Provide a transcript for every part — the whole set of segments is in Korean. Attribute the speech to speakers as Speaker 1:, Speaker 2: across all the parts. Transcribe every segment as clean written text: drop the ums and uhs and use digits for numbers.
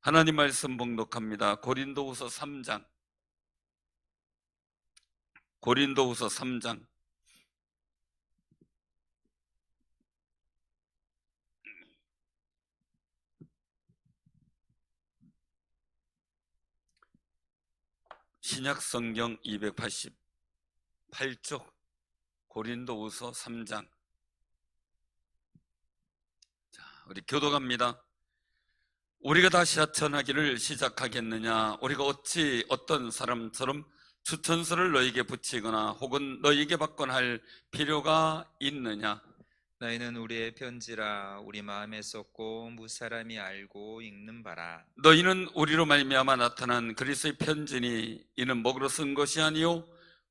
Speaker 1: 하나님 말씀 봉독합니다. 고린도후서 3장. 고린도후서 3장. 신약 성경 288쪽 고린도후서 3장. 자, 우리 교독합니다. 우리가 다시 하천하기를 시작하겠느냐? 우리가 어찌 어떤 사람처럼 추천서를 너에게 붙이거나 혹은 너에게 받거나 할 필요가 있느냐?
Speaker 2: 너희는 우리의 편지라 우리 마음에 썼고 무사람이 알고 읽는 바라.
Speaker 1: 너희는 우리로 말미암아 나타난 그리스도의 편지니 이는 먹으로 쓴 것이 아니요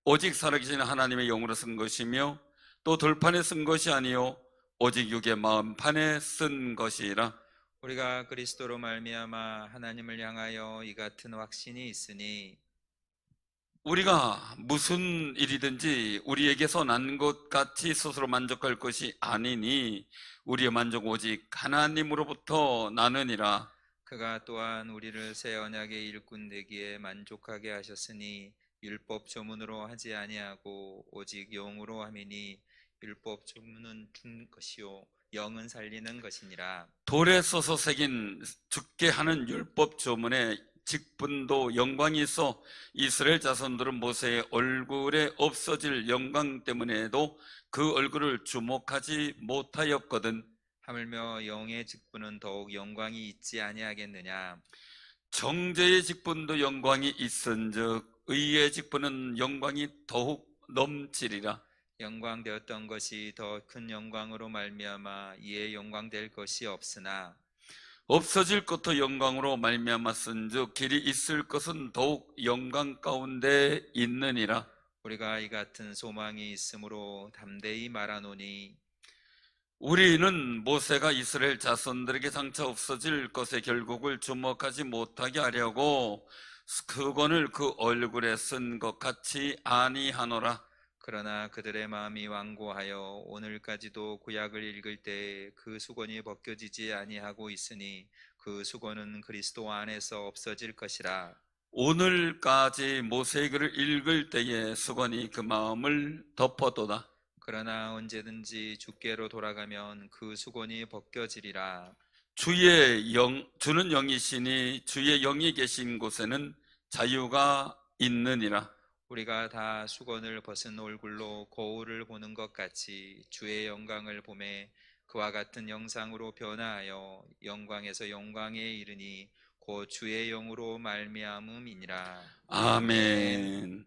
Speaker 1: 오직 살아계신 하나님의 영으로 쓴 것이며 또 돌판에 쓴 것이 아니요 오직 육의 마음판에 쓴 것이라.
Speaker 2: 우리가 그리스도로 말미암아 하나님을 향하여 이 같은 확신이 있으니
Speaker 1: 우리가 무슨 일이든지 우리에게서 난 것 같이 스스로 만족할 것이 아니니 우리의 만족은 오직 하나님으로부터 나느니라.
Speaker 2: 그가 또한 우리를 새 언약의 일꾼 되기에 만족하게 하셨으니 율법 조문으로 하지 아니하고 오직 영으로 함이니 율법 조문은 죽는 것이요 영은 살리는 것이니라.
Speaker 1: 돌에 써서 새긴 죽게 하는 율법 조문에 직분도 영광이 있어 이스라엘 자손들은 모세의 얼굴에 없어질 영광 때문에도 그 얼굴을 주목하지 못하였거든.
Speaker 2: 하물며 영의 직분은 더욱 영광이 있지 아니하겠느냐.
Speaker 1: 정죄의 직분도 영광이 있은즉 의의 직분은 영광이 더욱 넘치리라.
Speaker 2: 영광되었던 것이 더 큰 영광으로 말미암아 이에 영광될 것이 없으나
Speaker 1: 없어질 것도 영광으로 말미암았은즉 길이 있을 것은 더욱 영광 가운데 있느니라.
Speaker 2: 우리가 이 같은 소망이 있으므로 담대히 말하노니
Speaker 1: 우리는 모세가 이스라엘 자손들에게 장차 없어질 것의 결국을 주목하지 못하게 하려고 그건을 그 얼굴에 쓴 것 같이 아니하노라.
Speaker 2: 그러나 그들의 마음이 완고하여 오늘까지도 구약을 읽을 때 그 수건이 벗겨지지 아니하고 있으니 그 수건은 그리스도 안에서 없어질 것이라.
Speaker 1: 오늘까지 모세의 글을 읽을 때에 수건이 그 마음을 덮어도다.
Speaker 2: 그러나 언제든지 주께로 돌아가면 그 수건이 벗겨지리라.
Speaker 1: 주는 영이시니 주의 영이 계신 곳에는 자유가 있느니라.
Speaker 2: 우리가 다 수건을 벗은 얼굴로 거울을 보는 것 같이 주의 영광을 보매 그와 같은 영상으로 변화하여 영광에서 영광에 이르니 곧 주의 영으로 말미암음이니라.
Speaker 1: 아멘.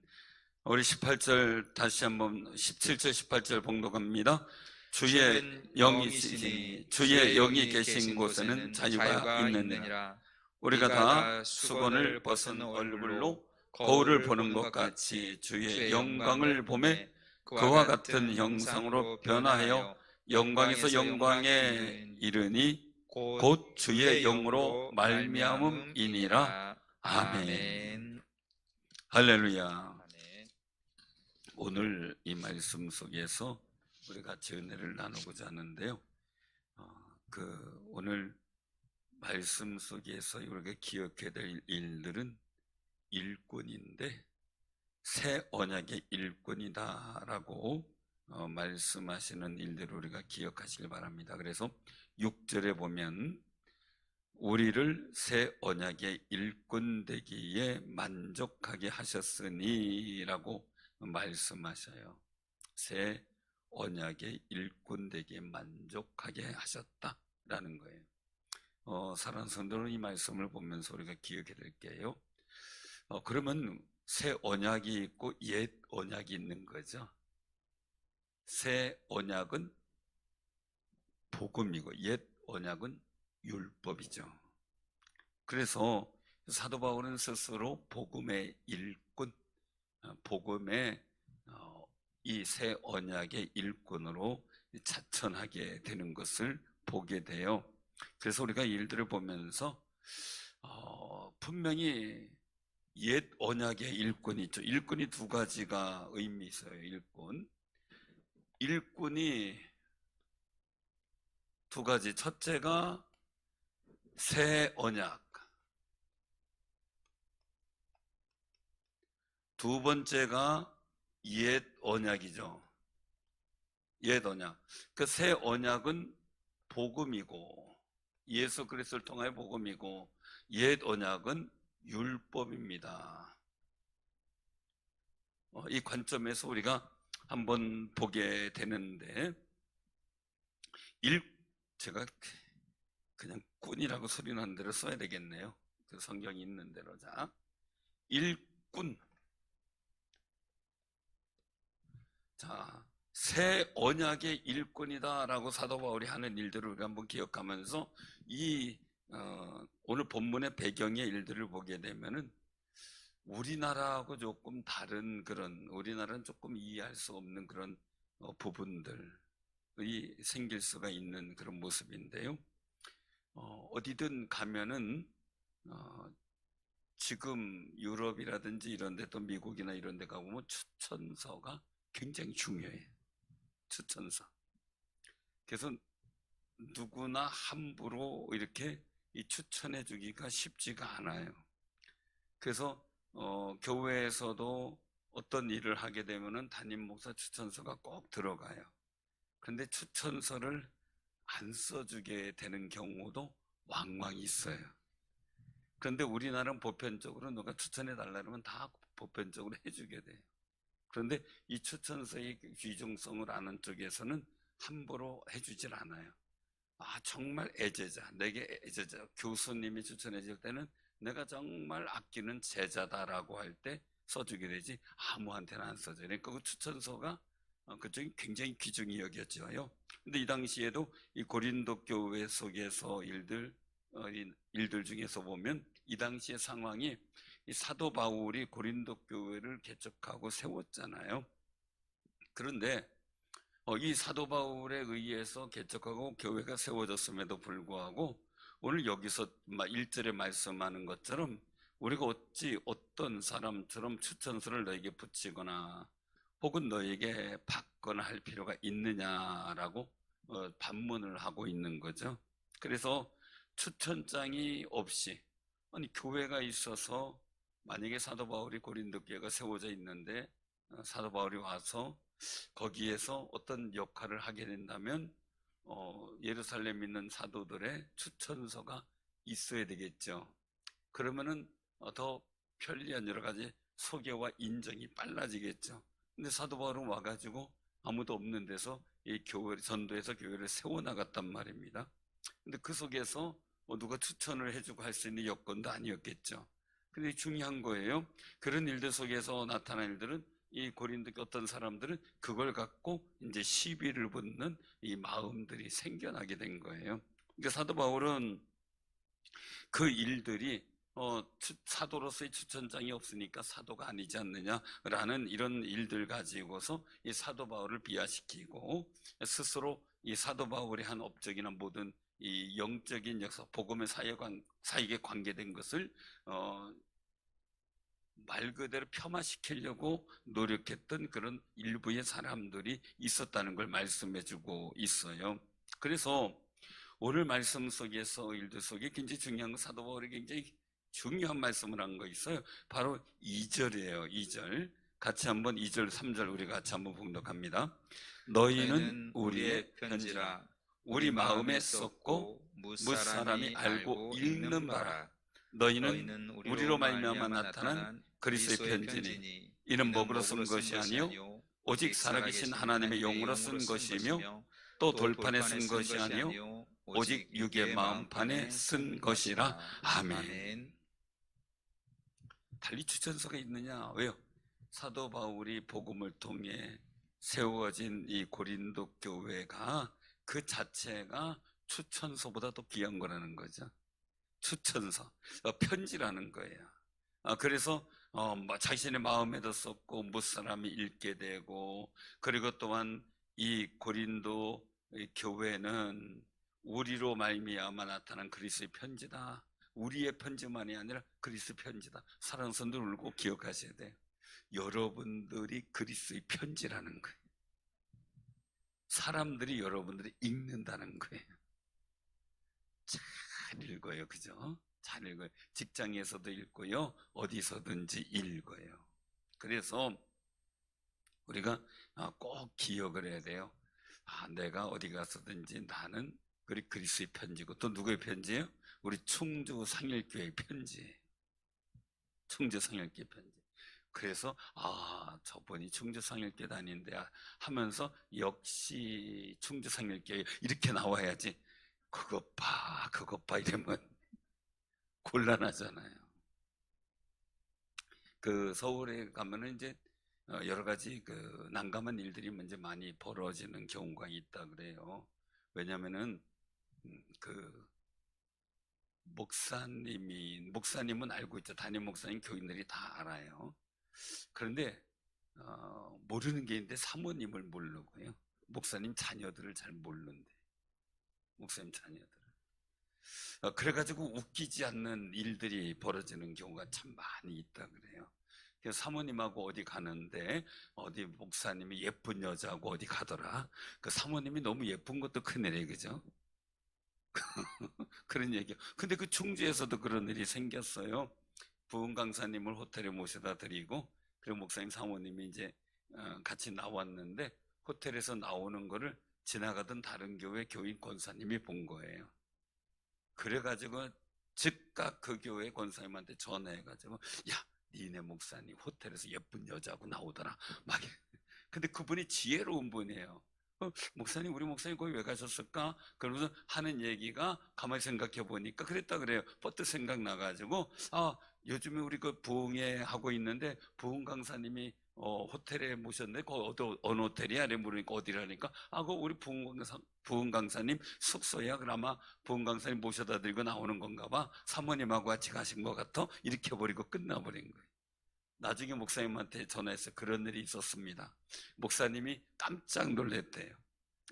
Speaker 1: 우리 18절 다시 한번 17절 18절 봉독합니다. 주의 영이시니 주의 영이 계신 곳에는 자유가 있느니라. 우리가 다 수건을 벗은 얼굴로 거울을 보는 것 같이 주의 영광을 보매 그와 같은 형상으로 변화하여 영광에서 영광에 이르니 곧 주의 영으로 말미암음이니라. 아멘. 할렐루야. 오늘 이 말씀 속에서 우리 같이 은혜를 나누고자 하는데요. 오늘 말씀 속에서 우리가 기억해야 될 일들은 일꾼인데 새 언약의 일꾼이다라고 말씀하시는 일들을 우리가 기억하시길 바랍니다. 그래서 6절에 보면 우리를 새 언약의 일꾼 되기에 만족하게 하셨으니 라고 말씀하셔요. 새 언약의 일꾼 되기에 만족하게 하셨다라는 거예요. 사랑하는 성도는 이 말씀을 보면서 우리가 기억해야 될게요. 그러면 새 언약이 있고 옛 언약이 있는 거죠. 새 언약은 복음이고 옛 언약은 율법이죠. 그래서 사도 바울은 스스로 복음의 일꾼, 복음의 이 새 언약의 일꾼으로 자천하게 되는 것을 보게 돼요. 그래서 우리가 일들을 보면서 분명히 옛 언약의 일꾼이 있죠. 일꾼이 두 가지가 의미 있어요. 일꾼이 두 가지. 첫째가 새 언약, 두 번째가 옛 언약이죠. 옛 언약. 그 새 언약은 복음이고 예수 그리스도를 통하여 복음이고 옛 언약은 율법입니다. 이 관점에서 우리가 한번 보게 되는데 제가 그냥 꾼이라고 소리 나는 대로 써야 되겠네요. 그 성경이 있는 대로. 자, 일꾼. 자, 새 언약의 일꾼이다라고 사도 바울이 하는 일들을 우리가 한번 기억하면서 오늘 본문의 배경의 일들을 보게 되면은 우리나라하고 조금 다른 그런, 우리나라는 조금 이해할 수 없는 그런 부분들이 생길 수가 있는 그런 모습인데요. 어디든 가면은 지금 유럽이라든지 이런 데 또 미국이나 이런 데 가보면 추천서가 굉장히 중요해요. 추천서. 그래서 누구나 함부로 이렇게 추천해 주기가 쉽지가 않아요. 그래서 교회에서도 어떤 일을 하게 되면은 담임 목사 추천서가 꼭 들어가요. 그런데 추천서를 안 써주게 되는 경우도 왕왕 있어요. 그런데 우리나라는 보편적으로 누가 추천해 달라면 다 보편적으로 해주게 돼요. 그런데 이 추천서의 귀중성을 아는 쪽에서는 함부로 해주질 않아요. 정말 애제자, 내게 애제자, 교수님이 추천해 줄 때는 내가 정말 아끼는 제자다라고 할 때 써주게 되지 아무한테나 안 써져요. 그러니까 그 추천서가 그쪽이 굉장히 귀중히 여겨져요. 근데 이 당시에도 이 고린도 교회 속에서 일들 중에서 보면 이 당시의 상황이 이 사도 바울이 고린도 교회를 개척하고 세웠잖아요. 그런데 이 사도 바울에 의해서 개척하고 교회가 세워졌음에도 불구하고 오늘 여기서 1절에 말씀하는 것처럼 우리가 어찌 어떤 사람처럼 추천서를 너에게 붙이거나 혹은 너에게 받거나 할 필요가 있느냐라고 반문을 하고 있는 거죠. 그래서 추천장이 없이 교회가 있어서 만약에 사도 바울이 고린도 교회가 세워져 있는데 사도 바울이 와서 거기에서 어떤 역할을 하게 된다면 예루살렘에 있는 사도들의 추천서가 있어야 되겠죠. 그러면은 더 편리한 여러 가지 소개와 인정이 빨라지겠죠. 근데 사도 바울은 와가지고 아무도 없는 데서 이 교회를 전도해서 교회를 세워나갔단 말입니다. 근데 그 속에서 누가 추천을 해주고 할 수 있는 여건도 아니었겠죠. 근데 중요한 거예요. 그런 일들 속에서 나타난 일들은 이 고린도 어떤 사람들은 그걸 갖고 이제 시비를 붙는 이 마음들이 생겨나게 된 거예요. 그러니까 사도 바울은 그 일들이 사도로서의 추천장이 없으니까 사도가 아니지 않느냐라는 이런 일들 가지고서 이 사도 바울을 비하시키고 스스로 이 사도 바울이 한 업적이나 모든 이 영적인 역사, 복음의 사역에 관계된 것을 말 그대로 폄하시키려고 노력했던 그런 일부의 사람들이 있었다는 걸 말씀해주고 있어요. 그래서 오늘 말씀 속에서 일들 속에 굉장히 중요한 건 사도 바울이 굉장히 중요한 말씀을 한 거 있어요. 바로 2절이에요. 2절 같이 한번 2절 3절 우리 같이 한번 봉독합니다. 너희는 우리의 편지라 우리 마음에 썼고 무사람이 알고 읽는 바라. 너희는 우리로 말미암아 나타난 그리스도의 편지니 이는 먹으로 쓴 것이 아니요 오직 살아계신 하나님의 영으로 쓴 것이며 또 돌판에 쓴 것이 아니요 오직 육의 마음판에 쓴 것이라. 아멘. 달리 추천서가 있느냐? 왜요? 사도 바울이 복음을 통해 세워진 이 고린도 교회가 그 자체가 추천서보다 더 귀한 거라는 거죠. 추천서, 편지라는 거예요. 그래서 자신의 마음에도 썼고 무사람이 읽게 되고, 그리고 또한 이 고린도 교회는 우리로 말미암아 나타난 그리스도의 편지다. 우리의 편지만이 아니라 그리스도의 편지다. 사랑하는 성도들 울고 기억하셔야 돼요. 여러분들이 그리스도의 편지라는 거예요. 사람들이 여러분들이 읽는다는 거예요. 잘 읽어요. 그죠? 잘 읽어요. 직장에서도 읽고요. 어디서든지 읽어요. 그래서 우리가 꼭 기억을 해야 돼요. 내가 어디 가서든지 나는 그리스도의 편지고, 또 누구의 편지예요? 우리 충주 상일교회 편지. 충주 상일교회 편지. 그래서 저분이 충주 상일교회 다니는데 하면서 역시 충주 상일교회 이렇게 나와야지. 그것 봐 이러면 곤란하잖아요. 그 서울에 가면은 이제 여러 가지 그 난감한 일들이 이제 많이 벌어지는 경우가 있다 그래요. 왜냐면은 그 목사님은 알고 있죠. 담임 목사님, 교인들이 다 알아요. 그런데 모르는 게 있는데 사모님을 모르고요. 목사님 자녀들을 잘 모르는데, 목사님 자녀들. 그래가지고 웃기지 않는 일들이 벌어지는 경우가 참 많이 있다 그래요. 그래서 사모님하고 어디 가는데 어디 목사님이 예쁜 여자하고 어디 가더라. 그 사모님이 너무 예쁜 것도 큰일이에요, 그죠? 그런 얘기요. 근데 그 충주에서도 그런 일이 생겼어요. 부흥 강사님을 호텔에 모셔다 드리고, 그리고 목사님 사모님이 이제 같이 나왔는데 호텔에서 나오는 거를 지나가던 다른 교회 교인 권사님이 본 거예요. 그래가지고 즉각 그 교회 권사님한테 전화해가지고, 야, 니네 목사님 호텔에서 예쁜 여자하고 나오더라. 막 근데 그분이 지혜로운 분이에요. 목사님, 우리 목사님 거기 왜 가셨을까? 그러면서 하는 얘기가 가만히 생각해 보니까 그랬다 그래요. 버뜩 생각나가지고, 요즘에 우리 그 부흥회 하고 있는데 부흥 강사님이 호텔에 모셨네. 어느 호텔이야? 이래 물으니까 어디라니까? 그거 우리 부흥 강사님 숙소야. 그럼 아마 부흥 강사님 모셔다 들고 나오는 건가 봐. 사모님하고 같이 가신 것 같아. 이렇게 해버리고 끝나버린 거예요. 나중에 목사님한테 전화해서 그런 일이 있었습니다. 목사님이 깜짝 놀랐대요.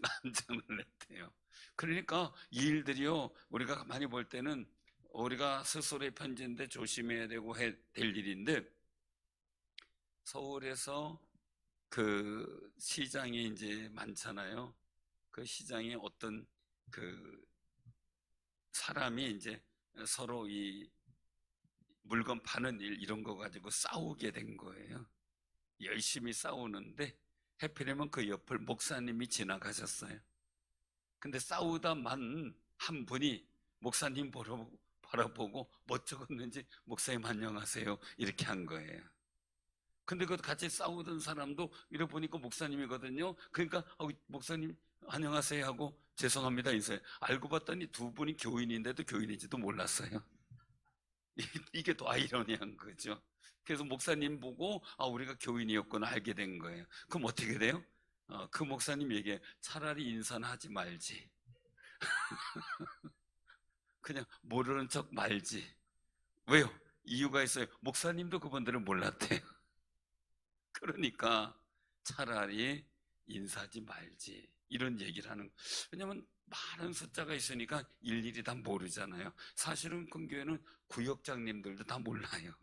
Speaker 1: 깜짝 놀랐대요. 그러니까 이 일들이요, 우리가 가만히 볼 때는 우리가 스스로의 편지인데 조심해야 되고 될 일인데, 서울에서 그 시장이 이제 많잖아요. 그 시장에 어떤 그 사람이 이제 서로 이 물건 파는 일 이런 거 가지고 싸우게 된 거예요. 열심히 싸우는데 해피되면 그 옆을 목사님이 지나가셨어요. 근데 싸우다만 한 분이 목사님 바라보고 뭐 적었는지 목사님 안녕하세요 이렇게 한 거예요. 근데 그 같이 싸우던 사람도 이래 보니까 목사님이거든요. 그러니까 목사님 안녕하세요 하고 죄송합니다 인사해. 알고 봤더니 두 분이 교인인데도 교인인지도 몰랐어요. 이게 더 아이러니한 거죠. 그래서 목사님 보고 우리가 교인이었구나 알게 된 거예요. 그럼 어떻게 돼요? 그 목사님 얘기해. 차라리 인사는 하지 말지. 그냥 모르는 척 말지. 왜요? 이유가 있어요. 목사님도 그분들은 몰랐대요. 그러니까 차라리 인사하지 말지. 이런 얘기를 하는. 왜냐면 많은 숫자가 있으니까 일일이 다 모르잖아요. 사실은 근교에는 구역장님들도 다 몰라요.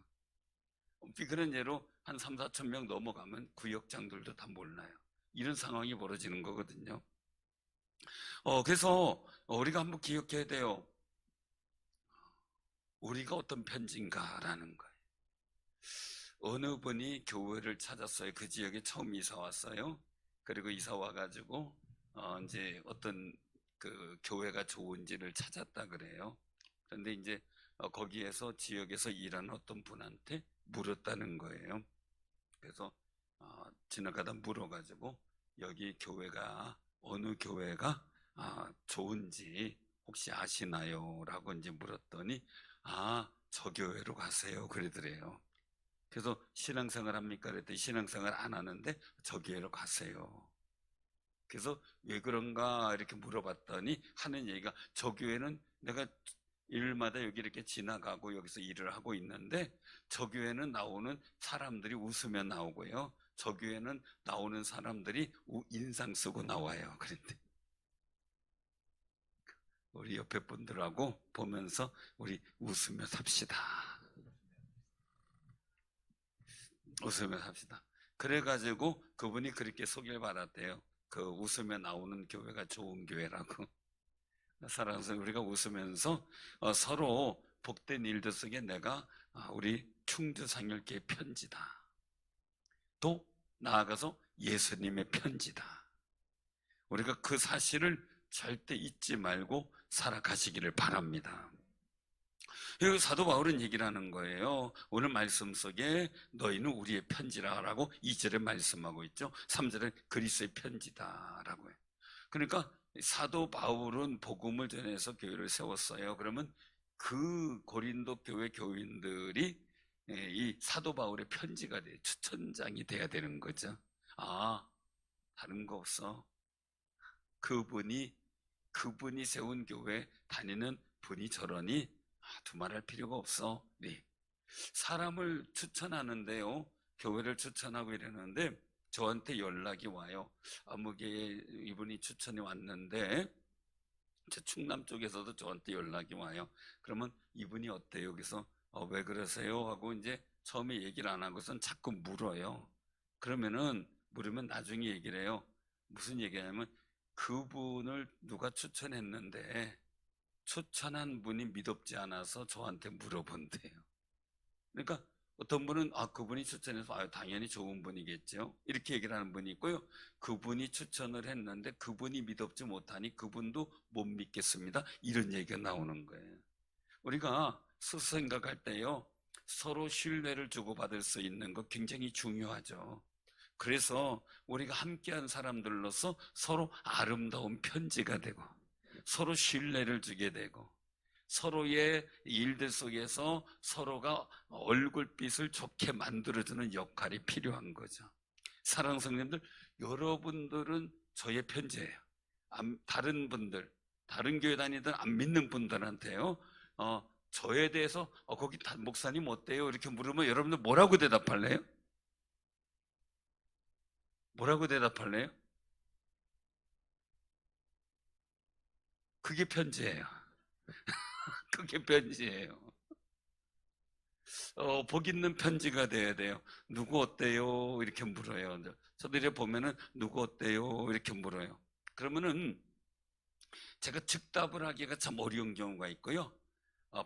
Speaker 1: 그런 예로 한 3, 4천 명 넘어가면 구역장들도 다 몰라요. 이런 상황이 벌어지는 거거든요. 그래서 우리가 한번 기억해야 돼요. 우리가 어떤 편지인가라는 거예요. 어느 분이 교회를 찾았어요. 그 지역에 처음 이사 왔어요. 그리고 이사 와가지고 이제 어떤 그 교회가 좋은지를 찾았다 그래요. 그런데 이제 거기에서 지역에서 일하는 어떤 분한테 물었다는 거예요. 그래서 지나가다 물어가지고 여기 교회가 어느 교회가 좋은지 혹시 아시나요? 라고 이제 물었더니 저 교회로 가세요 그러더래요. 그래서 신앙생활 합니까? 그랬더니 신앙생활 안 하는데 저 교회로 가세요. 그래서 왜 그런가 이렇게 물어봤더니 하는 얘기가, 저 교회는 내가 일마다 여기 이렇게 지나가고 여기서 일을 하고 있는데 저 교회는 나오는 사람들이 웃으며 나오고요, 저 교회는 나오는 사람들이 인상 쓰고 나와요. 그런데 우리 옆에 분들하고 보면서 우리 웃으며 삽시다. 웃으며 삽시다. 그래가지고 그분이 그렇게 소개를 받았대요. 그 웃으며 나오는 교회가 좋은 교회라고. 살아서 우리가 웃으면서 서로 복된 일들 속에 내가 우리 충주상열교회 편지다. 또 나아가서 예수님의 편지다. 우리가 그 사실을 절대 잊지 말고 살아가시기를 바랍니다. 여기 사도 바울은 얘기를 하는 거예요. 오늘 말씀 속에 너희는 우리의 편지라라고 2절에 말씀하고 있죠. 3절에 그리스도의 편지다라고 해요. 그러니까 사도 바울은 복음을 전해서 교회를 세웠어요. 그러면 그 고린도 교회 교인들이 이 사도 바울의 편지가 돼, 추천장이 돼야 되는 거죠. 아, 다른 거 없어. 그분이 세운 교회 다니는 분이 저러니 두말할 필요가 없어. 네. 사람을 추천하는데요, 교회를 추천하고 이러는데 저한테 연락이 와요. 아무개 이분이 추천이 왔는데, 제 충남 쪽에서도 저한테 연락이 와요. 그러면 이분이 어때요? 그래서 왜 그러세요? 하고 이제 처음에 얘기를 안 하고선 자꾸 물어요. 물으면 나중에 얘기를 해요. 무슨 얘기냐면 그분을 누가 추천했는데 추천한 분이 믿음지 않아서 저한테 물어본대요. 그러니까 어떤 분은 그분이 추천해서 당연히 좋은 분이겠죠, 이렇게 얘기를 하는 분이 있고요. 그분이 추천을 했는데 그분이 믿음지 못하니 그분도 못 믿겠습니다, 이런 얘기가 나오는 거예요. 우리가 스스로 생각할 때요, 서로 신뢰를 주고받을 수 있는 거 굉장히 중요하죠. 그래서 우리가 함께한 사람들로서 서로 아름다운 편지가 되고 서로 신뢰를 주게 되고 서로의 일들 속에서 서로가 얼굴빛을 좋게 만들어주는 역할이 필요한 거죠. 사랑하는 성도님들, 여러분들은 저의 편지예요. 다른 분들, 다른 교회 다니던 안 믿는 분들한테요, 저에 대해서 거기 목사님 어때요? 이렇게 물으면 여러분들 뭐라고 대답할래요? 뭐라고 대답할래요? 그게 편지예요. 그게 편지예요. 복 있는 편지가 돼야 돼요. 누구 어때요? 이렇게 물어요. 저도 이렇게 보면은 누구 어때요? 이렇게 물어요. 그러면은 제가 즉답을 하기가 참 어려운 경우가 있고요.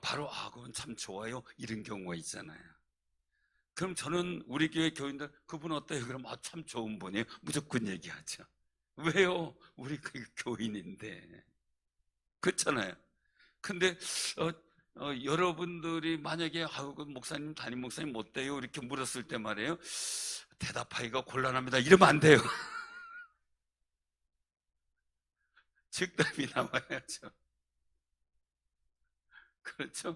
Speaker 1: 바로 그건 참 좋아요, 이런 경우가 있잖아요. 그럼 저는 우리 교회 교인들 그분 어때요? 그럼 참 좋은 분이에요, 무조건 얘기하죠. 왜요? 우리 그 교인인데. 그렇잖아요. 근데 여러분들이 만약에 그 목사님, 담임 목사님 어때요? 이렇게 물었을 때 말이에요, 대답하기가 곤란합니다, 이러면 안 돼요. 즉답이 나와야죠. 그렇죠?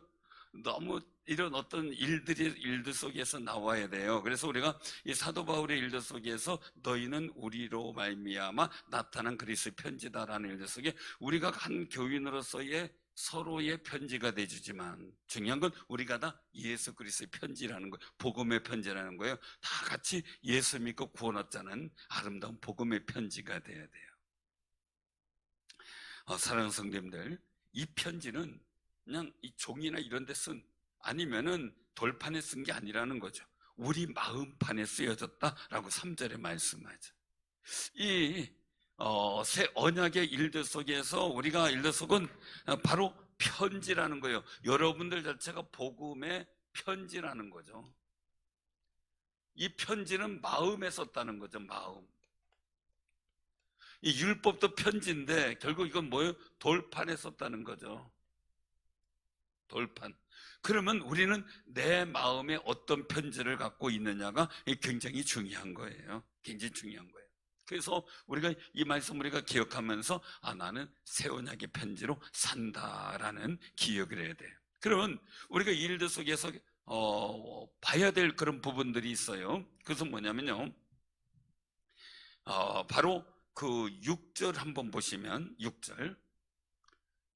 Speaker 1: 너무 이런 어떤 일들 속에서 나와야 돼요. 그래서 우리가 이 사도 바울의 일들 속에서 너희는 우리로 말미암아 나타난 그리스도의 편지다라는 일들 속에 우리가 한 교인으로서의 서로의 편지가 돼주지만 중요한 건 우리가 다 예수 그리스도의 편지라는 거예요. 복음의 편지라는 거예요. 다 같이 예수 믿고 구원 얻자는 아름다운 복음의 편지가 돼야 돼요. 사랑하는 성도님들, 이 편지는 그냥 이 종이나 이런 데 아니면은 돌판에 쓴 게 아니라는 거죠. 우리 마음판에 쓰여졌다라고 3절에 말씀하죠. 이 새 언약의 일들 속에서 우리가 일들 속은 바로 편지라는 거예요. 여러분들 자체가 복음의 편지라는 거죠. 이 편지는 마음에 썼다는 거죠. 마음. 이 율법도 편지인데 결국 이건 뭐예요? 돌판에 썼다는 거죠. 돌판. 그러면 우리는 내 마음에 어떤 편지를 갖고 있느냐가 굉장히 중요한 거예요. 굉장히 중요한 거예요. 그래서 우리가 이 말씀 우리가 기억하면서 나는 새 언약의 편지로 산다라는 기억을 해야 돼요. 그러면 우리가 이 일들 속에서 봐야 될 그런 부분들이 있어요. 그것은 뭐냐면요, 바로 그 6절 한번 보시면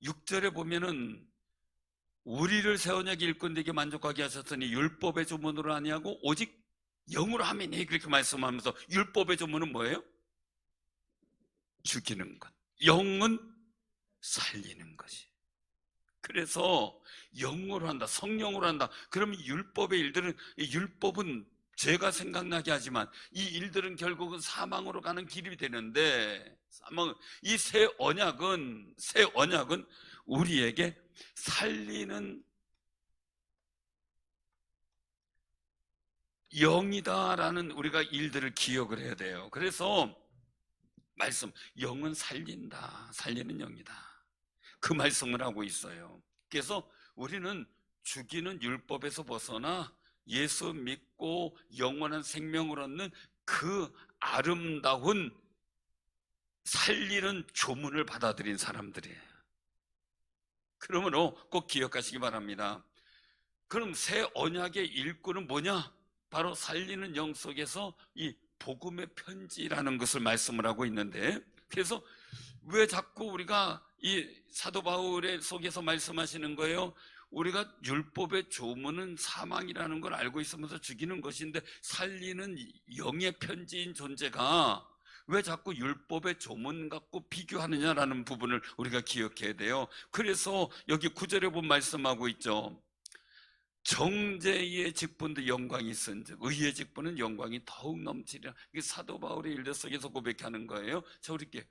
Speaker 1: 6절에 보면은 우리를 새 언약의 일꾼되게 만족하게 하셨으니 율법의 조문으로 아니하고 오직 영으로 하매니, 그렇게 말씀하면서 율법의 조문은 뭐예요? 죽이는 것. 영은 살리는 것이. 그래서 영으로 한다, 성령으로 한다. 그러면 율법의 일들은, 율법은 죄가 생각나게 하지만 이 일들은 결국은 사망으로 가는 길이 되는데, 이 새 언약은 우리에게 살리는 영이다라는 우리가 일들을 기억을 해야 돼요. 그래서 말씀, 영은 살린다, 살리는 영이다, 그 말씀을 하고 있어요. 그래서 우리는 죽이는 율법에서 벗어나 예수 믿고 영원한 생명을 얻는 그 아름다운 살리는 조문을 받아들인 사람들이에요. 그러므로 꼭 기억하시기 바랍니다. 그럼 새 언약의 일꾼은 뭐냐? 바로 살리는 영 속에서 이 복음의 편지라는 것을 말씀을 하고 있는데, 그래서 왜 자꾸 우리가 이 사도 바울의 속에서 말씀하시는 거예요? 우리가 율법의 조문은 사망이라는 걸 알고 있으면서 죽이는 것인데 살리는 영의 편지인 존재가 왜 자꾸 율법의 조문 갖고 비교하느냐라는 부분을 우리가 기억해야 돼요. 그래서 여기 9절에 보면 말씀하고 있죠. 정죄의 직분도 영광이 있은즉 의의 직분은 영광이 더욱 넘치리라. 이게 사도 바울의 일들 속에서 고백하는 거예요. 자, 우리께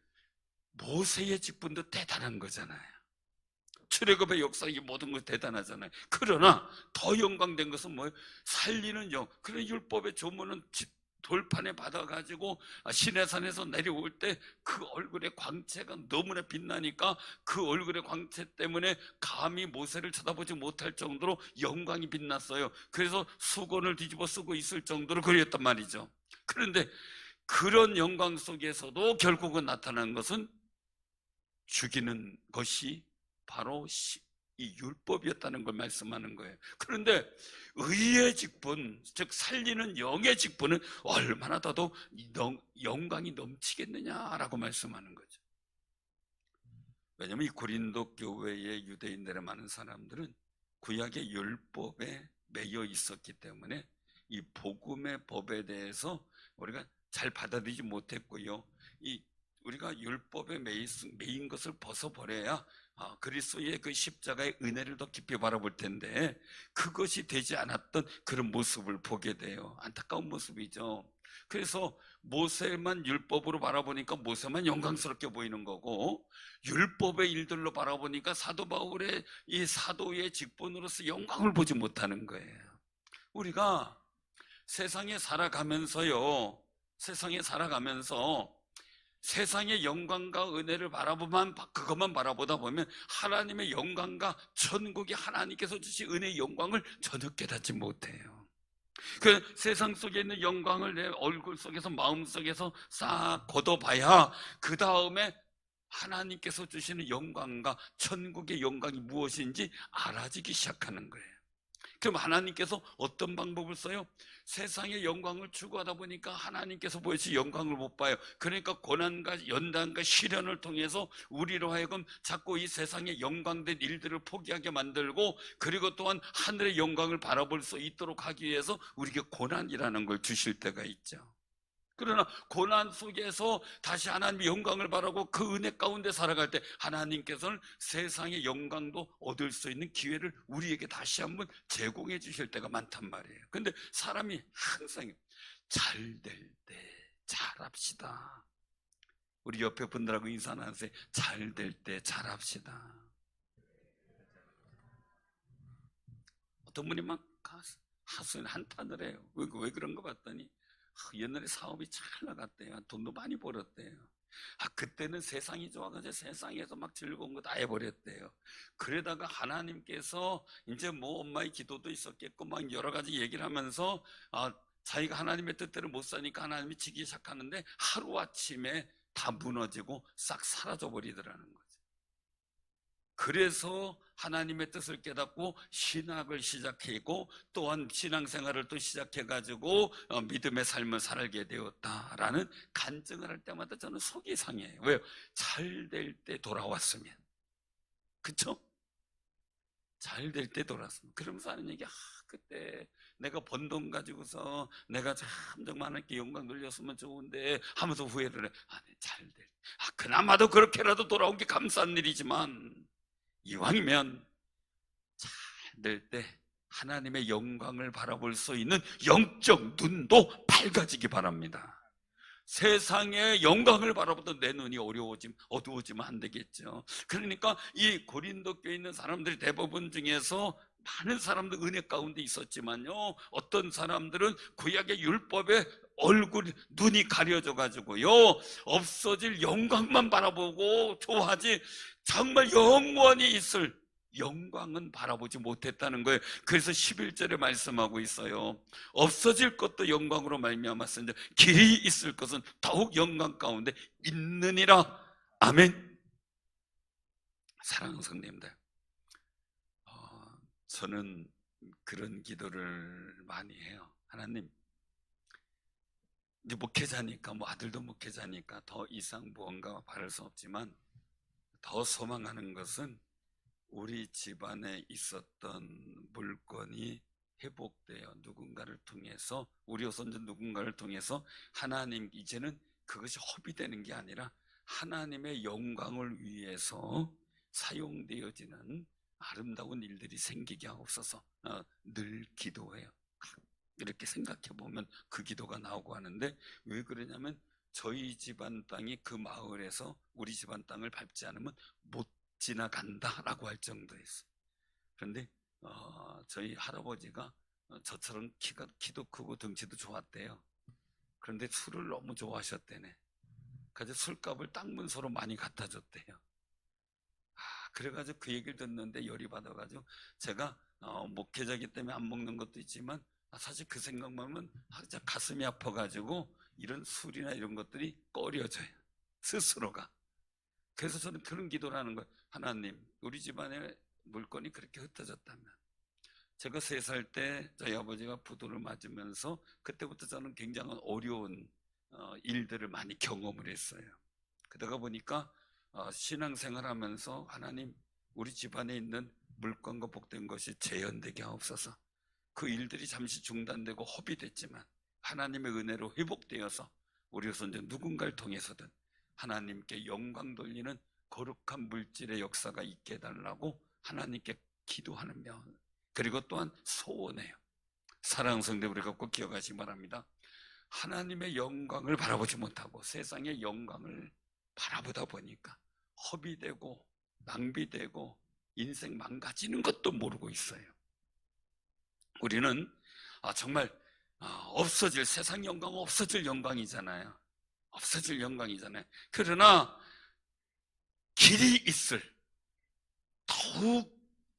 Speaker 1: 모세의 직분도 대단한 거잖아요. 출애굽의 역사, 이 모든 것 대단하잖아요. 그러나 더 영광된 것은 뭐예요? 살리는 영. 그런 율법의 조문은 돌판에 받아가지고 시내산에서 내려올 때 그 얼굴의 광채가 너무나 빛나니까 그 얼굴의 광채 때문에 감히 모세를 쳐다보지 못할 정도로 영광이 빛났어요. 그래서 수건을 뒤집어 쓰고 있을 정도로 그랬단 말이죠. 그런데 그런 영광 속에서도 결국은 나타난 것은 죽이는 것이 바로 이 율법이었다는 걸 말씀하는 거예요. 그런데 의의 직분, 즉 살리는 영의 직분은 얼마나 더더 영광이 넘치겠느냐라고 말씀하는 거죠. 왜냐하면 이 고린도 교회의 유대인들의 많은 사람들은 구약의 율법에 매여 있었기 때문에 이 복음의 법에 대해서 우리가 잘 받아들이지 못했고요. 우리가 율법에 매인 것을 벗어버려야 그리스도의 그 십자가의 은혜를 더 깊이 바라볼 텐데 그것이 되지 않았던 그런 모습을 보게 돼요. 안타까운 모습이죠. 그래서 모세만 율법으로 바라보니까 모세만 영광스럽게 보이는 거고, 율법의 일들로 바라보니까 사도 바울의 이 사도의 직분으로서 영광을 보지 못하는 거예요. 우리가 세상에 살아가면서 세상의 영광과 은혜를 그것만 바라보다 보면 하나님의 영광과 천국의 하나님께서 주신 은혜의 영광을 전혀 깨닫지 못해요. 그 세상 속에 있는 영광을 내 얼굴 속에서 마음 속에서 싹 걷어봐야 그 다음에 하나님께서 주시는 영광과 천국의 영광이 무엇인지 알아지기 시작하는 거예요. 그럼 하나님께서 어떤 방법을 써요? 세상의 영광을 추구하다 보니까 하나님께서 보여주신 영광을 못 봐요. 그러니까 고난과 연단과 시련을 통해서 우리로 하여금 자꾸 이 세상의 영광된 일들을 포기하게 만들고, 그리고 또한 하늘의 영광을 바라볼 수 있도록 하기 위해서 우리에게 고난이라는 걸 주실 때가 있죠. 그러나 고난 속에서 다시 하나님의 영광을 바라고 그 은혜 가운데 살아갈 때 하나님께서는 세상의 영광도 얻을 수 있는 기회를 우리에게 다시 한번 제공해 주실 때가 많단 말이에요. 근데 사람이 항상 잘 될 때 잘합시다. 우리 옆에 분들하고 인사 나누세요. 잘 될 때 잘합시다. 어떤 분이 막 하소연 한탄을 해요. 왜 그런 거 봤더니 옛날에 사업이 잘 나갔대요. 돈도 많이 벌었대요. 그때는 세상이 좋아가지고 세상에서 막 즐거운 거 다 해버렸대요. 그러다가 하나님께서 이제 뭐 엄마의 기도도 있었겠고 막 여러 가지 얘기를 하면서 자기가 하나님의 뜻대로 못 사니까 하나님이 지기 시작하는데 하루아침에 다 무너지고 싹 사라져 버리더라는 거죠. 그래서 하나님의 뜻을 깨닫고 신학을 시작했고 또한 신앙생활을 또 시작해가지고 믿음의 삶을 살게 되었다라는 간증을 할 때마다 저는 속이 상해요. 왜요? 잘 될 때 돌아왔으면, 그쵸? 잘 될 때 돌아왔으면. 그러면서 하는 얘기, 그때 내가 번 돈 가지고서 내가 참 정말 하나님께 영광 돌렸으면 좋은데 하면서 후회를 해. 잘 될 때, 그나마도 그렇게라도 돌아온 게 감사한 일이지만 이왕이면 잘 될 때 하나님의 영광을 바라볼 수 있는 영적 눈도 밝아지기 바랍니다. 세상의 영광을 바라보던 내 눈이 어두워지면 안 되겠죠. 그러니까 이 고린도 교에 있는 사람들이 대부분 중에서 많은 사람들 은혜 가운데 있었지만요, 어떤 사람들은 구약의 율법에 얼굴, 눈이 가려져 가지고요, 없어질 영광만 바라보고 좋아하지 정말 영원히 있을 영광은 바라보지 못했다는 거예요. 그래서 11절에 말씀하고 있어요. 없어질 것도 영광으로 말미암았으니 길이 있을 것은 더욱 영광 가운데 있느니라. 아멘. 사랑하는 성도님들, 저는 그런 기도를 많이 해요. 하나님, 이제 목회자니까, 뭐 아들도 목회자니까 더 이상 무언가 바랄 수 없지만, 더 소망하는 것은 우리 집안에 있었던 물건이 회복되어 누군가를 통해서, 우리 후손들 누군가를 통해서 하나님, 이제는 그것이 허비되는 게 아니라 하나님의 영광을 위해서 사용되어지는 아름다운 일들이 생기게 하옵소서. 늘 기도해요. 이렇게 생각해 보면 그 기도가 나오고 하는데, 왜 그러냐면 저희 집안 땅이 그 마을에서 우리 집안 땅을 밟지 않으면 못 지나간다라고 할 정도였어요. 그런데 저희 할아버지가 저처럼 키도 크고 덩치도 좋았대요. 그런데 술을 너무 좋아하셨대네. 그래서 술값을 땅 문서로 많이 갖다 줬대요. 그래가지고 그 얘기를 듣는데 열이 받아가지고, 제가 목회자기 때문에 안 먹는 것도 있지만 사실 그 생각만 하면 진짜 가슴이 아파가지고 이런 술이나 이런 것들이 꺼려져요, 스스로가. 그래서 저는 그런 기도를 하는 거예요. 하나님, 우리 집안의 물건이 그렇게 흩어졌다면, 제가 3살 때 저희 아버지가 부도를 맞으면서 그때부터 저는 굉장한 어려운 일들을 많이 경험을 했어요. 그러다 보니까 신앙생활 하면서, 하나님, 우리 집안에 있는 물건과 복된 것이 재현되게 하옵소서. 그 일들이 잠시 중단되고 허비됐지만 하나님의 은혜로 회복되어서 우리 후손들 누군가를 통해서든 하나님께 영광 돌리는 거룩한 물질의 역사가 있게 해달라고 하나님께 기도하며, 그리고 또한 소원해요. 사랑하는 성도, 우리가 꼭 기억하시기 바랍니다. 하나님의 영광을 바라보지 못하고 세상의 영광을 바라보다 보니까 허비되고 낭비되고 인생 망가지는 것도 모르고 있어요. 우리는 정말 없어질, 세상 영광은 없어질 영광이잖아요. 없어질 영광이잖아요. 그러나 길이 있을, 더욱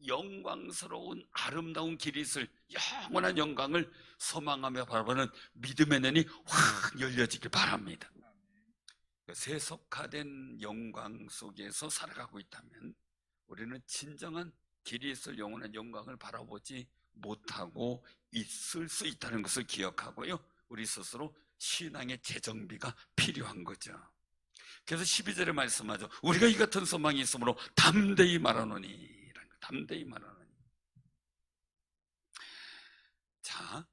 Speaker 1: 영광스러운 아름다운 길이 있을 영원한 영광을 소망하며 바라보는 믿음의 눈이 확 열려지길 바랍니다. 세속화된 영광 속에서 살아가고 있다면 우리는 진정한 길이 있을 영원한 영광을 바라보지 못하고 있을 수 있다는 것을 기억하고요, 우리 스스로 신앙의 재정비가 필요한 거죠. 그래서 12절에 말씀하죠. 우리가 이 같은 소망이 있으므로 담대히 말하노니. 담대히 말하노니. 자,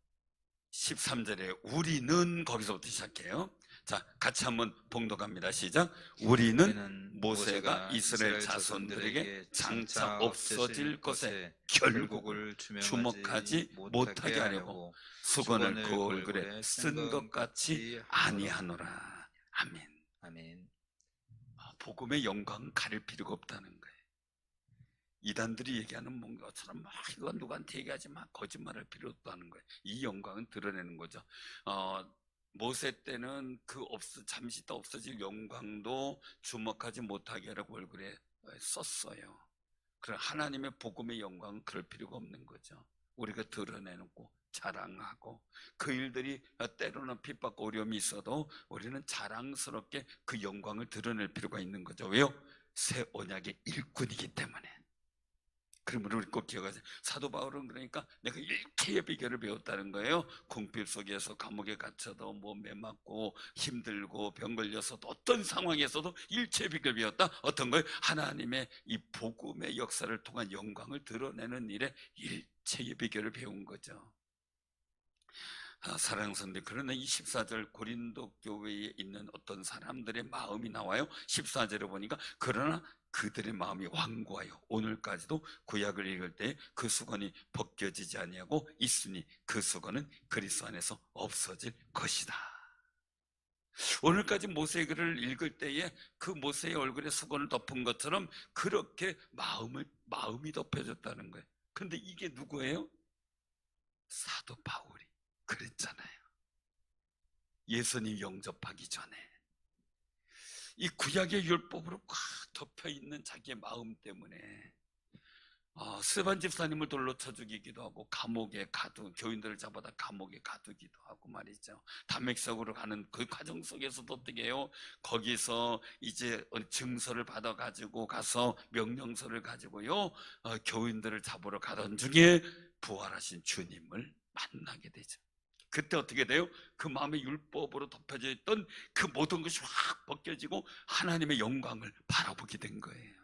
Speaker 1: 13절에 우리는, 거기서부터 시작해요. 자, 같이 한번 봉독합니다. 시작. 우리는 모세가 이스라엘 자손들에게 장차 없어질 것에 결국을 주목하지 못하게 하려고 수건을 그 얼굴에 쓴 것 같이 아니하노라. 아멘.
Speaker 2: 아멘.
Speaker 1: 복음의 영광은 가릴 필요가 없다는 거예요. 이단들이 얘기하는 뭔가처럼 막 이건 누구한테 얘기하지 마, 거짓말할 필요 없다는 거예요. 이 영광은 드러내는 거죠. 모세 때는 잠시 있다 없어질 영광도 주목하지 못하게 하라고 얼굴에 썼어요. 그럼 하나님의 복음의 영광은 그럴 필요가 없는 거죠. 우리가 드러내놓고 자랑하고, 그 일들이 때로는 핍박과 어려움이 있어도 우리는 자랑스럽게 그 영광을 드러낼 필요가 있는 거죠. 왜요? 새 언약의 일꾼이기 때문에. 그러면 우리 꼭 기억하세요. 사도 바울은 그러니까 내가 일체의 비결을 배웠다는 거예요. 궁핍 속에서 감옥에 갇혀도 매 맞고 힘들고 병 걸려서도 어떤 상황에서도 일체의 비결을 배웠다. 어떤 거예요? 하나님의 이 복음의 역사를 통한 영광을 드러내는 일에 일체의 비결을 배운 거죠. 사랑하는 성도, 그러나 이 14절 고린도 교회에 있는 어떤 사람들의 마음이 나와요. 14절에 보니까 그러나 그들의 마음이 완고하여 오늘까지도 구약을 읽을 때 그 수건이 벗겨지지 아니하고 있으니 그 수건은 그리스도 안에서 없어질 것이다. 오늘까지 모세의 글을 읽을 때에 그 모세의 얼굴에 수건을 덮은 것처럼 그렇게 마음이 덮여졌다는 거예요. 근데 이게 누구예요? 사도 바울이 그랬잖아요. 예수님 영접하기 전에 이 구약의 율법으로 꽉 덮여 있는 자기의 마음 때문에 스반 집사님을 돌로 쳐 죽이기도 하고 감옥에 교인들을 잡아다 감옥에 가두기도 하고 말이죠. 담맥석으로 가는 그 과정 속에서도 어떻게 해요? 거기서 이제 증서를 받아가지고 가서 명령서를 가지고요 교인들을 잡으러 가던 중에 부활하신 주님을 만나게 되죠. 그때 어떻게 돼요? 그 마음의 율법으로 덮여져 있던 그 모든 것이 확 벗겨지고 하나님의 영광을 바라보게 된 거예요.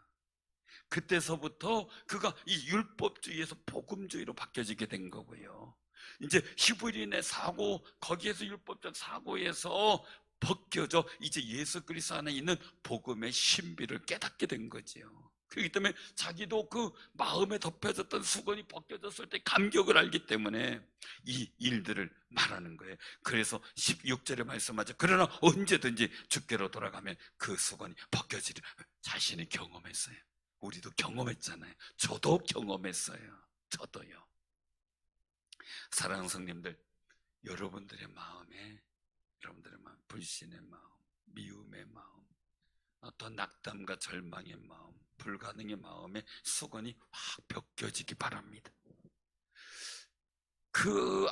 Speaker 1: 그때서부터 그가 이 율법주의에서 복음주의로 바뀌어지게 된 거고요. 이제 히브리인의 사고, 거기에서 율법적 사고에서 벗겨져 이제 예수 그리스도 안에 있는 복음의 신비를 깨닫게 된 거지요. 그렇기 때문에 자기도 그 마음에 덮여졌던 수건이 벗겨졌을 때 감격을 알기 때문에 이 일들을 말하는 거예요. 그래서 16절에 말씀하죠. 그러나 언제든지 주께로 돌아가면 그 수건이 벗겨지리라. 자신이 경험했어요. 우리도 경험했잖아요. 저도 경험했어요. 저도요. 사랑하는 성님들, 여러분들의 마음, 불신의 마음, 미움의 마음, 어떤 낙담과 절망의 마음, 불가능의 마음에 수건이 확 벗겨지기 바랍니다. 그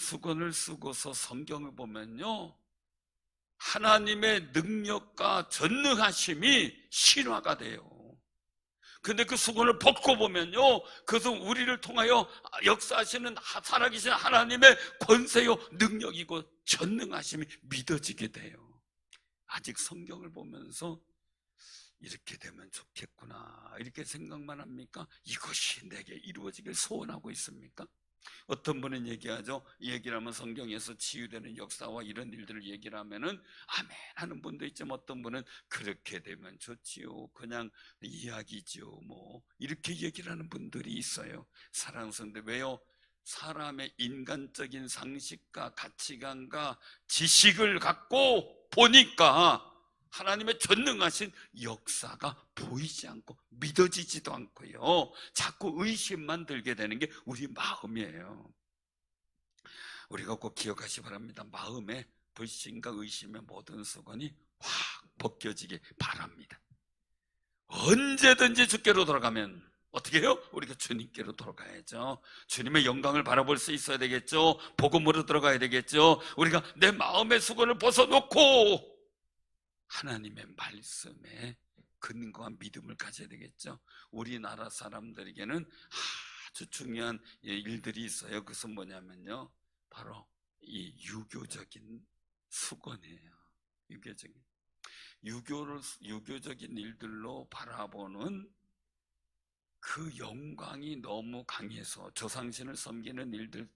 Speaker 1: 수건을 쓰고서 성경을 보면요, 하나님의 능력과 전능하심이 실화가 돼요. 근데 그 수건을 벗고 보면요, 그것은 우리를 통하여 역사하시는 살아계신 하나님의 권세요 능력이고 전능하심이 믿어지게 돼요. 아직 성경을 보면서 이렇게 되면 좋겠구나 이렇게 생각만 합니까? 이것이 내게 이루어지길 소원하고 있습니까? 어떤 분은 얘기하죠. 이 얘기를 하면 성경에서 치유되는 역사와 이런 일들을 얘기를 하면은 아멘 하는 분도 있지만 어떤 분은 그렇게 되면 좋지요, 그냥 이야기지요, 뭐 이렇게 얘기를 하는 분들이 있어요. 사랑하는 성도, 왜요? 사람의 인간적인 상식과 가치관과 지식을 갖고 보니까 하나님의 전능하신 역사가 보이지 않고 믿어지지도 않고요, 자꾸 의심만 들게 되는 게 우리 마음이에요. 우리가 꼭 기억하시 바랍니다. 마음에 불신과 의심의 모든 수건이 확 벗겨지기 바랍니다. 언제든지 주께로 돌아가면 어떻게 해요? 우리가 주님께로 돌아가야죠. 주님의 영광을 바라볼 수 있어야 되겠죠. 복음으로 들어가야 되겠죠. 우리가 내 마음의 수건을 벗어놓고 하나님의 말씀에 근거한 믿음을 가져야 되겠죠. 우리나라 사람들에게는 아주 중요한 일들이 있어요. 그것은 뭐냐면요, 바로 이 유교적인 수건이에요. 유교적인 일들로 바라보는 그 영광이 너무 강해서 조상신을 섬기는 일들이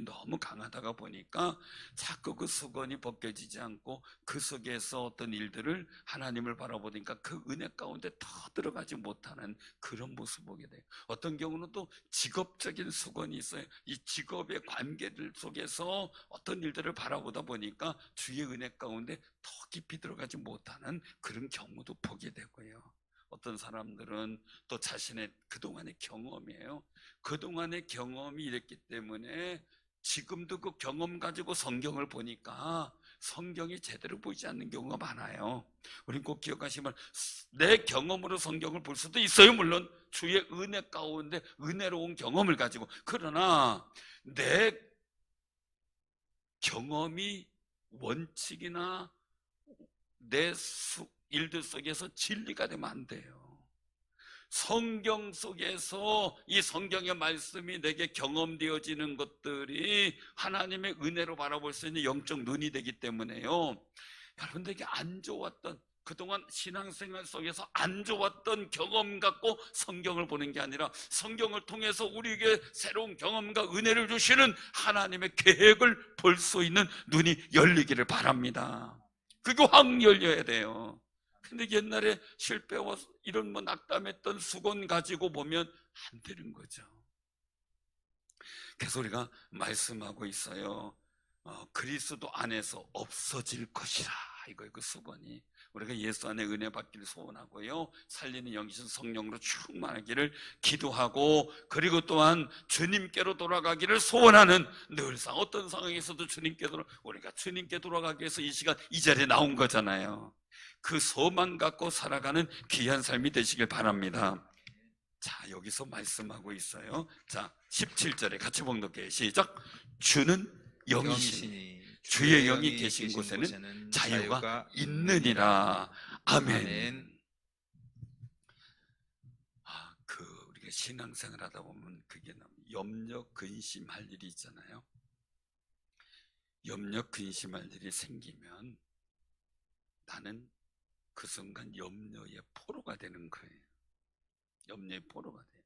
Speaker 1: 너무 강하다가 보니까 자꾸 그 수건이 벗겨지지 않고 그 속에서 어떤 일들을 하나님을 바라보니까 그 은혜 가운데 더 들어가지 못하는 그런 모습을 보게 돼요. 어떤 경우는 또 직업적인 수건이 있어요. 이 직업의 관계들 속에서 어떤 일들을 바라보다 보니까 주의 은혜 가운데 더 깊이 들어가지 못하는 그런 경우도 보게 되고요. 어떤 사람들은 또 자신의 그동안의 경험이에요. 그동안의 경험이 이랬기 때문에 지금도 그 경험 가지고 성경을 보니까 성경이 제대로 보이지 않는 경우가 많아요. 우린 꼭 기억하시면, 내 경험으로 성경을 볼 수도 있어요. 물론 주의 은혜 가운데 은혜로운 경험을 가지고. 그러나 내 경험이 원칙이나 내 일들 속에서 진리가 되면 안 돼요. 성경 속에서 이 성경의 말씀이 내게 경험되어지는 것들이 하나님의 은혜로 바라볼 수 있는 영적 눈이 되기 때문에요, 여러분들에게 안 좋았던, 그동안 신앙생활 속에서 안 좋았던 경험 갖고 성경을 보는 게 아니라 성경을 통해서 우리에게 새로운 경험과 은혜를 주시는 하나님의 계획을 볼 수 있는 눈이 열리기를 바랍니다. 그게 확 열려야 돼요. 근데 옛날에 실패와 이런 낙담했던 수건 가지고 보면 안 되는 거죠. 그래서 우리가 말씀하고 있어요. 그리스도 안에서 없어질 것이라 이거 수건이 우리가 예수 안에 은혜 받기를 소원하고요, 살리는 영이신 성령으로 충만하기를 기도하고, 그리고 또한 주님께로 돌아가기를 소원하는, 늘상 어떤 상황에서도 우리가 주님께 돌아가기 위해서 이 시간 이 자리에 나온 거잖아요. 그 소망 갖고 살아가는 귀한 삶이 되시길 바랍니다. 자, 여기서 말씀하고 있어요. 자, 17절에 같이 봉독해요. 시작. 주는 영이시니 주의 영이 계신 곳에는 자유가 있느니라. 아멘. 우리가 신앙생활 하다 보면 그게 염려 근심할 일이 있잖아요. 염려 근심할 일이 생기면 나는 그 순간 염려의 포로가 되는 거예요. 염려의 포로가 돼요.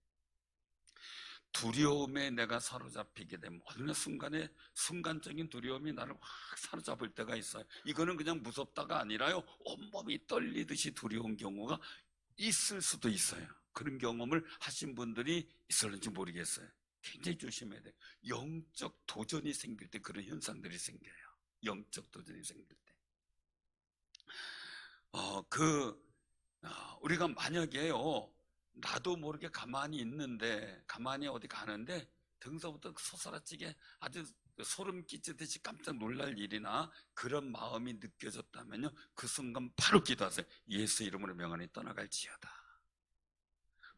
Speaker 1: 두려움에 내가 사로잡히게 되면 어느 순간에 순간적인 두려움이 나를 확 사로잡을 때가 있어요. 이거는 그냥 무섭다가 아니라요, 온몸이 떨리듯이 두려운 경우가 있을 수도 있어요. 그런 경험을 하신 분들이 있을는지 모르겠어요. 굉장히 조심해야 돼요. 영적 도전이 생길 때 그런 현상들이 생겨요. 영적 도전이 생길 때. 우리가 만약에요, 나도 모르게 가만히 있는데, 가만히 어디 가는데 등서부터 솟아라치게 아주 소름 끼치듯이 깜짝 놀랄 일이나 그런 마음이 느껴졌다면요, 그 순간 바로 기도하세요. 예수 이름으로 명하니 떠나갈지어다.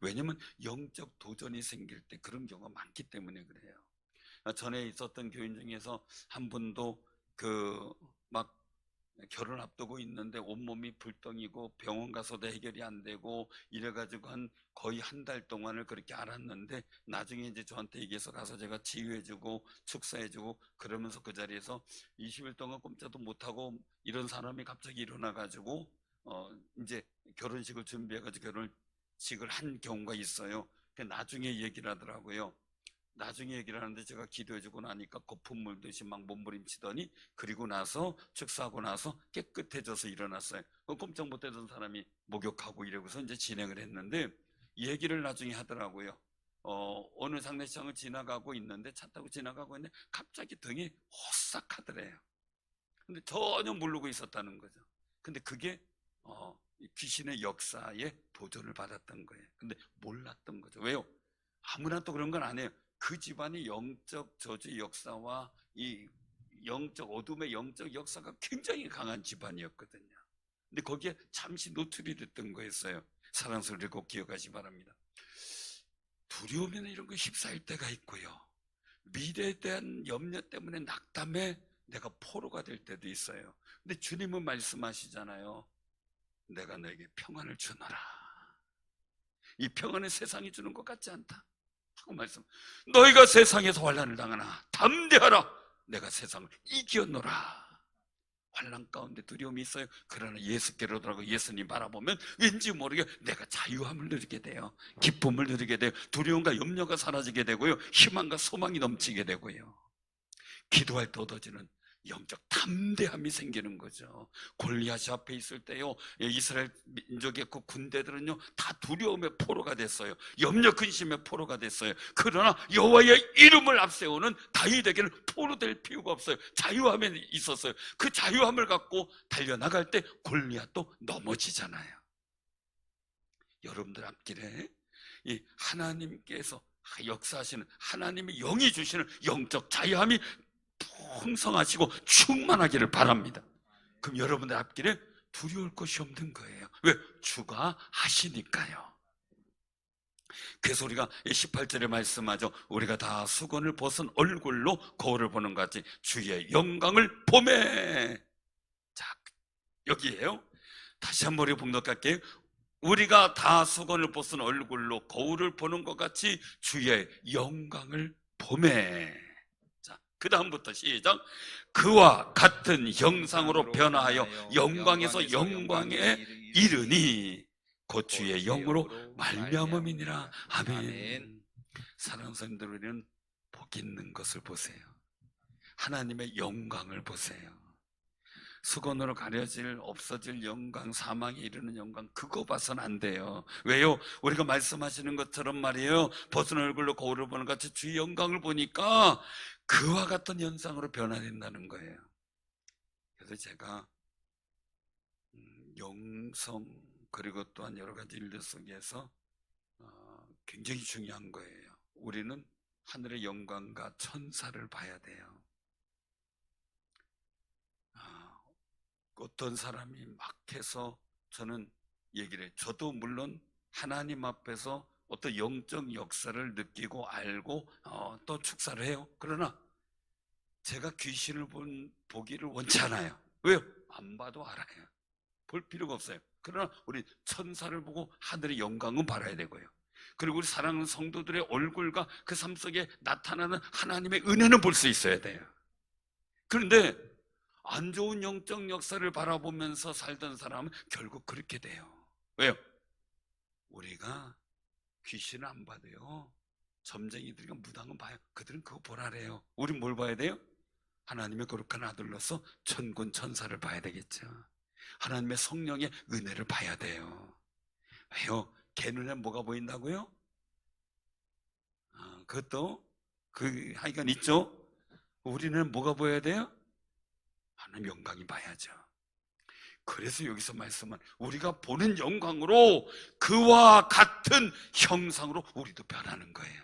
Speaker 1: 왜냐면 영적 도전이 생길 때 그런 경우가 많기 때문에 그래요. 전에 있었던 교인 중에서 한 분도 막 결혼 앞두고 있는데 온몸이 불덩이고 병원 가서도 해결이 안 되고 이래가지고 거의 한 달 동안을 그렇게 앓았는데, 나중에 이제 저한테 얘기해서 가서 제가 치유해주고 축사해주고 그러면서 그 자리에서 20일 동안 꼼짝도 못하고 이런 사람이 갑자기 일어나가지고 이제 결혼식을 준비해가지고 결혼식을 한 경우가 있어요. 나중에 얘기를 하더라고요. 나중에 얘기를 하는데 제가 기도해주고 나니까 거품 물듯이 막 몸부림치더니, 그리고 나서 축사하고 나서 깨끗해져서 일어났어요. 꼼짝 못하던 사람이 목욕하고 이러고서 이제 진행을 했는데, 얘기를 나중에 하더라고요. 어느 장례식장을 지나가고 있는데, 차 타고 지나가고 있는데 갑자기 등이 호싹하더래요. 근데 전혀 모르고 있었다는 거죠. 근데 그게 귀신의 역사에 도전을 받았던 거예요. 근데 몰랐던 거죠. 왜요? 아무나 또 그런 건 아니에요. 그 집안이 영적 저주 역사와 이 영적 어둠의 영적 역사가 굉장히 강한 집안이었거든요. 근데 거기에 잠시 노출이 됐던 거였어요. 사랑스러운 꼭 기억하시 바랍니다. 두려움에는 이런 거 휩싸일 때가 있고요, 미래에 대한 염려 때문에 낙담해 내가 포로가 될 때도 있어요. 근데 주님은 말씀하시잖아요. 내가 너에게 평안을 주노라. 이 평안은 세상이 주는 것 같지 않다 하고 말씀. 너희가 세상에서 환난을 당하나 담대하라. 내가 세상을 이겼노라. 환난 가운데 두려움이 있어요. 그러나 예수께로 돌아가고 예수님 바라보면 왠지 모르게 내가 자유함을 누리게 돼요. 기쁨을 누리게 돼요. 두려움과 염려가 사라지게 되고요, 희망과 소망이 넘치게 되고요, 기도할 때 얻어지는 영적 담대함이 생기는 거죠. 골리앗이 앞에 있을 때요, 이스라엘 민족의 그 군대들은요 다 두려움의 포로가 됐어요. 염려 근심의 포로가 됐어요. 그러나 여호와의 이름을 앞세우는 다윗에게는 포로 될 필요가 없어요. 자유함에 있었어요. 그 자유함을 갖고 달려나갈 때 골리앗도 넘어지잖아요. 여러분들 앞길에 이 하나님께서 역사하시는, 하나님의 영이 주시는 영적 자유함이 풍성하시고 충만하기를 바랍니다. 그럼 여러분들 앞길에 두려울 것이 없는 거예요. 왜? 주가 하시니까요. 그래서 우리가 18절에 말씀하죠. 우리가 다 수건을 벗은 얼굴로 거울을 보는 것 같이 주의 영광을 보매. 자, 여기에요. 다시 한번 우리 봉독할게요. 우리가 다 수건을 벗은 얼굴로 거울을 보는 것 같이 주의 영광을 보매. 그 다음부터 시작. 그와 같은 형상으로 변화하여 영광에서 영광에 이르니 곧 주의 영으로 말미암음이니라. 아멘. 사랑하는 성도들, 우리는 복 있는 것을 보세요. 하나님의 영광을 보세요. 수건으로 가려질 없어질 영광, 사망에 이르는 영광, 그거 봐서는 안 돼요. 왜요? 우리가 말씀하시는 것처럼 말이에요, 벗은 얼굴로 거울을 보는 것 같이 주의 영광을 보니까 그와 같은 현상으로 변화된다는 거예요. 그래서 제가 영성 그리고 또한 여러 가지 일들 속에서 굉장히 중요한 거예요. 우리는 하늘의 영광과 천사를 봐야 돼요. 어떤 사람이 막 해서 저는 얘기를 해요. 저도 물론 하나님 앞에서 어떤 영적 역사를 느끼고 알고 또 축사를 해요. 그러나 제가 귀신을 보기를 원치 않아요. 왜요? 안 봐도 알아요. 볼 필요가 없어요. 그러나 우리 천사를 보고 하늘의 영광은 바라야 되고요. 그리고 우리 사랑하는 성도들의 얼굴과 그 삶 속에 나타나는 하나님의 은혜는 볼 수 있어야 돼요. 그런데 안 좋은 영적 역사를 바라보면서 살던 사람은 결국 그렇게 돼요. 왜요? 우리가 귀신을 안 봐도요, 점쟁이들과 무당은 봐요. 그들은 그거 보라래요. 우린 뭘 봐야 돼요? 하나님의 거룩한 아들로서 천군 천사를 봐야 되겠죠. 하나님의 성령의 은혜를 봐야 돼요. 왜요? 개 눈에 뭐가 보인다고요? 그것도 하여간 있죠. 우리는 뭐가 보여야 돼요? 하나님 영광이 봐야죠. 그래서 여기서 말씀은 우리가 보는 영광으로 그와 같은 형상으로 우리도 변하는 거예요.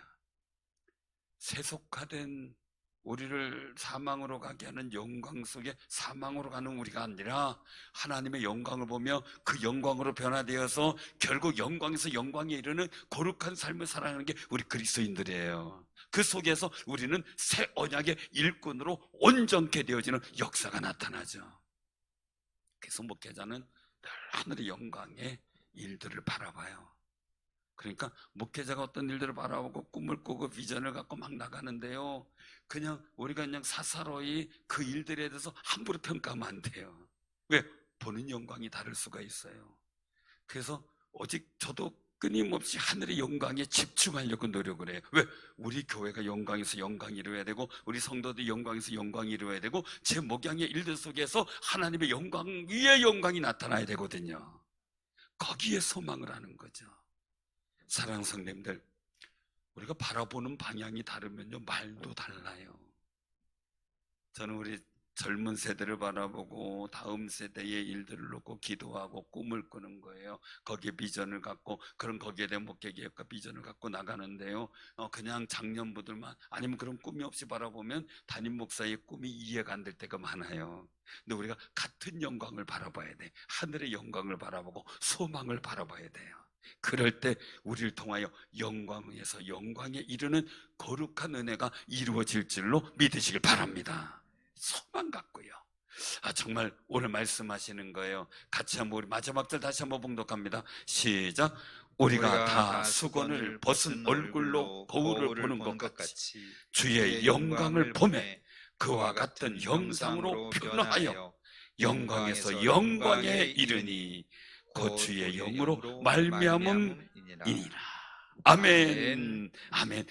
Speaker 1: 세속화된 우리를 사망으로 가게 하는 영광 속에 사망으로 가는 우리가 아니라 하나님의 영광을 보며 그 영광으로 변화되어서 결국 영광에서 영광에 이르는 거룩한 삶을 살아가는 게 우리 그리스도인들이에요. 그 속에서 우리는 새 언약의 일꾼으로 온전케 되어지는 역사가 나타나죠. 그래서 목회자는 늘 하늘의 영광의 일들을 바라봐요. 그러니까 목회자가 어떤 일들을 바라보고 꿈을 꾸고 비전을 갖고 막 나가는데요, 그냥 우리가 그냥 사사로이 그 일들에 대해서 함부로 평가하면 안 돼요. 왜? 보는 영광이 다를 수가 있어요. 그래서 오직 저도 끊임없이 하늘의 영광에 집중하려고 노력을 해요. 왜? 우리 교회가 영광에서 영광이 이루어야 되고 우리 성도들이 영광에서 영광이 이루어야 되고 제 목양의 일들 속에서 하나님의 영광 위에 영광이 나타나야 되거든요. 거기에 소망을 하는 거죠. 사랑하는 성도님들, 우리가 바라보는 방향이 다르면요, 말도 달라요. 저는 우리 젊은 세대를 바라보고 다음 세대의 일들을 놓고 기도하고 꿈을 꾸는 거예요. 거기에 비전을 갖고, 그런 거기에 대한 목회계획과 비전을 갖고 나가는데요, 그냥 장년부들만 아니면 그런 꿈이 없이 바라보면 담임 목사의 꿈이 이해가 안 될 때가 많아요. 근데 우리가 같은 영광을 바라봐야 돼. 하늘의 영광을 바라보고 소망을 바라봐야 돼요. 그럴 때 우리를 통하여 영광에서 영광에 이르는 거룩한 은혜가 이루어질 줄로 믿으시길 바랍니다. 소망 갖고요. 정말 오늘 말씀하시는 거예요. 같이 한번 우리 마지막 절 다시 한번 봉독합니다. 시작. 우리가 다 수건을 벗은 얼굴로 거울을 보는 것 같이 주의 영광을 보매 그와 같은 형상으로 변화하여 영광에서 영광에 이르니 곧 주의 영으로 말미암음이니라. 아멘. 아멘.